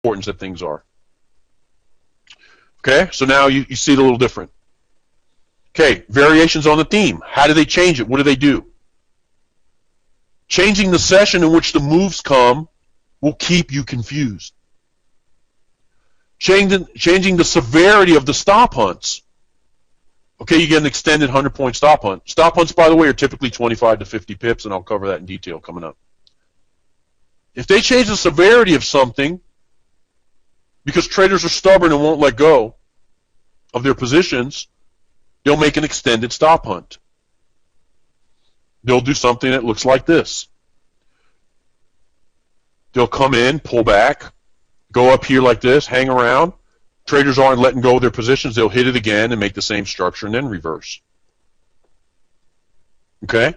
importance that things are. Okay, so now you see it a little different. Okay, variations on the theme. How do they change it? What do they do? Changing the session in which the moves come will keep you confused. Changing the severity of the stop hunts. Okay, you get an extended 100-point stop hunt. Stop hunts, by the way, are typically 25 to 50 pips, and I'll cover that in detail coming up. If they change the severity of something, because traders are stubborn and won't let go of their positions, they'll make an extended stop hunt. They'll do something that looks like this. They'll come in, pull back, go up here like this, hang around. Traders aren't letting go of their positions. They'll hit it again and make the same structure and then reverse. Okay?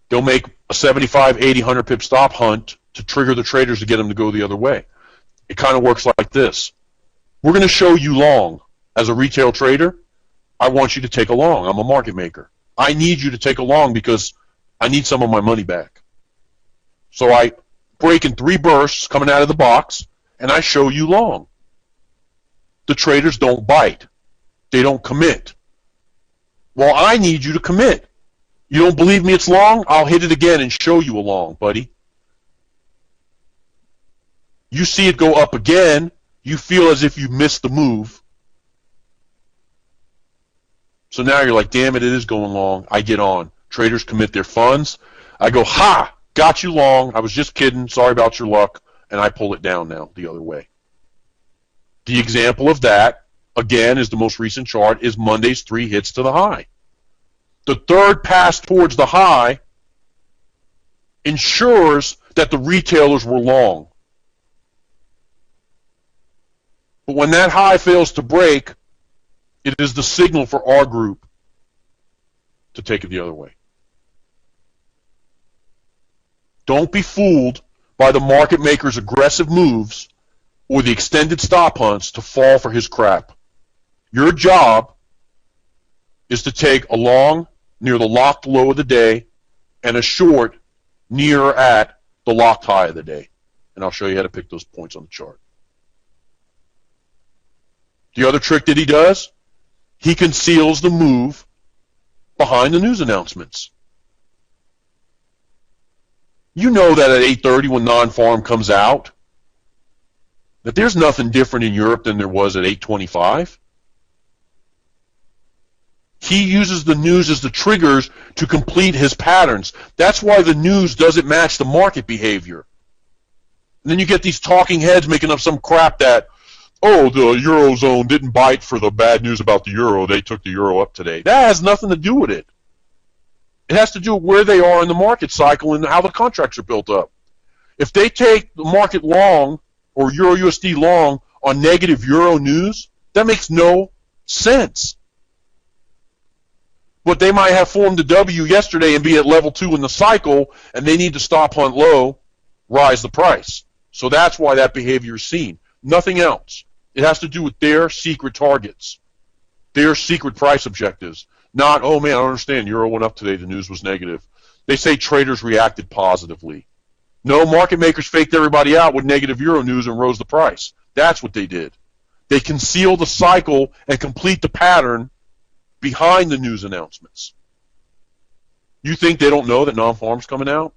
They'll make a 75, 80, 100 pip stop hunt to trigger the traders to get them to go the other way. It kind of works like this. We're going to show you long. As a retail trader, I want you to take a long. I'm a market maker. I need you to take a long because I need some of my money back. So I break in 3 bursts coming out of the box, and I show you long. The traders don't bite. They don't commit. Well, I need you to commit. You don't believe me it's long? I'll hit it again and show you a long, buddy. You see it go up again, you feel as if you missed the move. So now you're like, damn it, it is going long. I get on. Traders commit their funds. I go, ha! Got you long. I was just kidding. Sorry about your luck. And I pull it down now the other way. The example of that, again, is the most recent chart, is Monday's 3 hits to the high. The third pass towards the high ensures that the retailers were long. But when that high fails to break, it is the signal for our group to take it the other way. Don't be fooled by the market maker's aggressive moves or the extended stop hunts to fall for his crap. Your job is to take a long near the locked low of the day and a short near at the locked high of the day. And I'll show you how to pick those points on the chart. The other trick that he does, he conceals the move behind the news announcements. You know that at 8:30 when non-farm comes out, that there's nothing different in Europe than there was at 8:25. He uses the news as the triggers to complete his patterns. That's why the news doesn't match the market behavior. And then you get these talking heads making up some crap that, oh, the Eurozone didn't bite for the bad news about the Euro. They took the Euro up today. That has nothing to do with it. It has to do with where they are in the market cycle and how the contracts are built up. If they take the market long or Euro USD long on negative Euro news, that makes no sense. But they might have formed a W yesterday and be at level 2 in the cycle, and they need to stop hunt low, rise the price. So that's why that behavior is seen. Nothing else. It has to do with their secret targets, their secret price objectives. Not, oh man, I don't understand, Euro went up today, the news was negative. They say traders reacted positively. No, market makers faked everybody out with negative Euro news and rose the price. That's what they did. They conceal the cycle and complete the pattern behind the news announcements. You think they don't know that non-farm's coming out?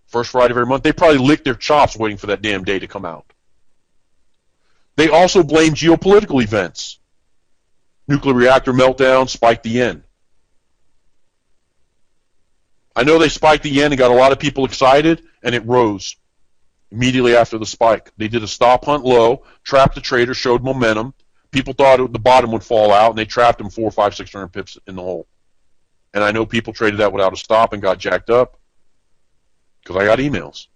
First Friday of every month? They probably lick their chops waiting for that damn day to come out. They also blame geopolitical events. Nuclear reactor meltdown spiked the yen. I know they spiked the yen and got a lot of people excited, and it rose immediately after the spike. They did a stop hunt low, trapped the trader, showed momentum. People thought the bottom would fall out, and they trapped them 400, 500, 600 pips in the hole. And I know people traded that without a stop and got jacked up because I got emails.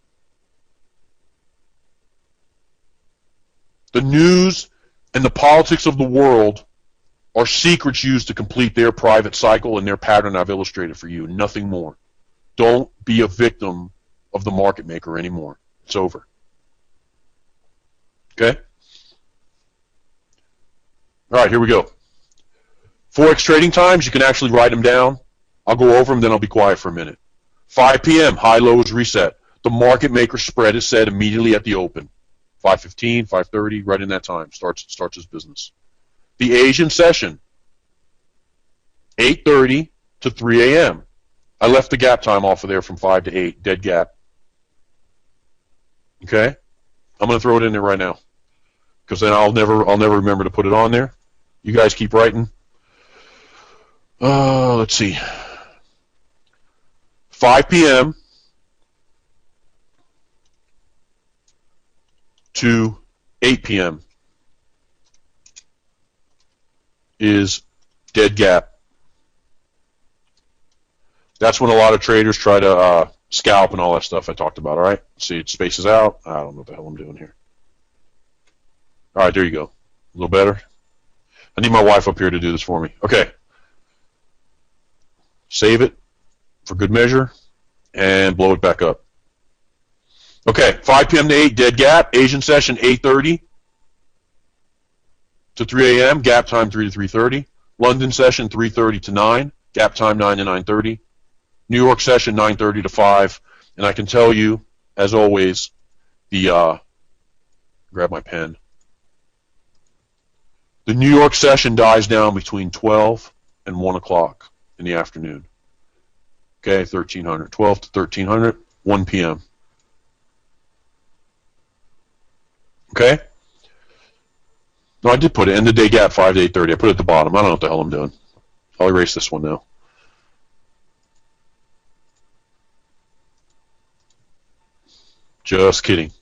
The news and the politics of the world are secrets used to complete their private cycle and their pattern I've illustrated for you. Nothing more. Don't be a victim of the market maker anymore. It's over. Okay? All right, here we go. Forex trading times, you can actually write them down. I'll go over them, then I'll be quiet for a minute. 5 p.m., high-low is reset. The market maker spread is set immediately at the open. 5:15, 5:30, right in that time, starts his business. The Asian session, 8:30 to 3 a.m. I left the gap time off of there from 5 to 8, dead gap. Okay? I'm going to throw it in there right now, because then I'll never remember to put it on there. You guys keep writing. Let's see. 5 p.m. to 8 p.m. is dead gap. That's when a lot of traders try to scalp and all that stuff I talked about, all right? See, it spaces out. I don't know what the hell I'm doing here. All right, there you go. A little better. I need my wife up here to do this for me. Okay. Save it for good measure and blow it back up. Okay, 5 p.m. to 8, dead gap. Asian session, 8:30 to 3 a.m., gap time 3 to 3:30. London session, 3:30 to 9, gap time 9 to 9:30. New York session, 9:30 to 5. And I can tell you, as always, grab my pen. The New York session dies down between 12 and 1 o'clock in the afternoon. Okay, 1300. 12 to 1300, 1 p.m. Okay? No, I did put it. End of day gap, 5 to 8:30. I put it at the bottom. I don't know what the hell I'm doing. I'll erase this one now. Just kidding.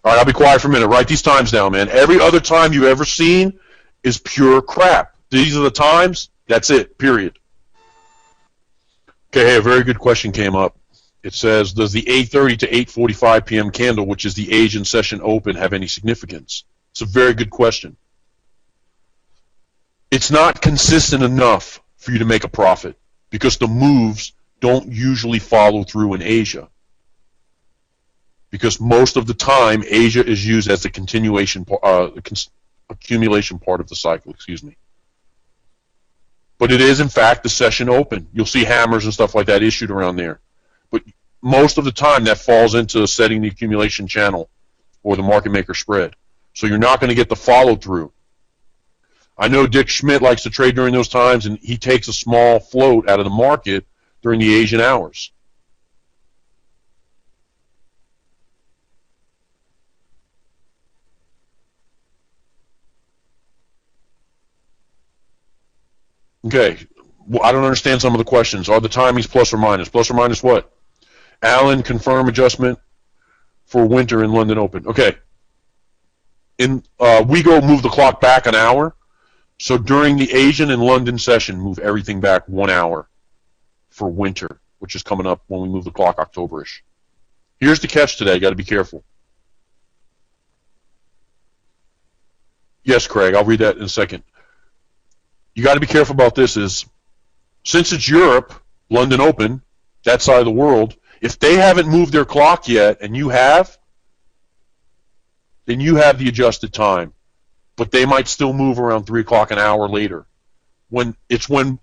All right, I'll be quiet for a minute. Write these times down, man. Every other time you've ever seen is pure crap. These are the times. That's it, period. Okay, hey, a very good question came up. It says, does the 8:30 to 8:45 p.m. candle, which is the Asian session open, have any significance? It's a very good question. It's not consistent enough for you to make a profit because the moves don't usually follow through in Asia. Because most of the time, Asia is used as the accumulation part of the cycle, excuse me. But it is, in fact, the session open. You'll see hammers and stuff like that issued around there. But most of the time, that falls into setting the accumulation channel or the market maker spread. So you're not going to get the follow-through. I know Dick Schmidt likes to trade during those times, and he takes a small float out of the market during the Asian hours. Okay, well, I don't understand some of the questions. Are the timings plus or minus? Plus or minus what? Allen, confirm adjustment for winter in London Open. Okay. We go move the clock back an hour. So during the Asian and London session, move everything back 1 hour for winter, which is coming up when we move the clock October-ish. Here's the catch today. Got to be careful. Yes, Craig, I'll read that in a second. You got to be careful about this is, since it's Europe, London Open, that side of the world, if they haven't moved their clock yet and you have, then you have the adjusted time. But they might still move around 3 o'clock an hour later. When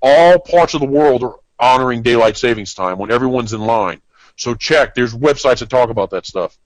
all parts of the world are honoring daylight savings time, when everyone's in line. So check, there's websites that talk about that stuff.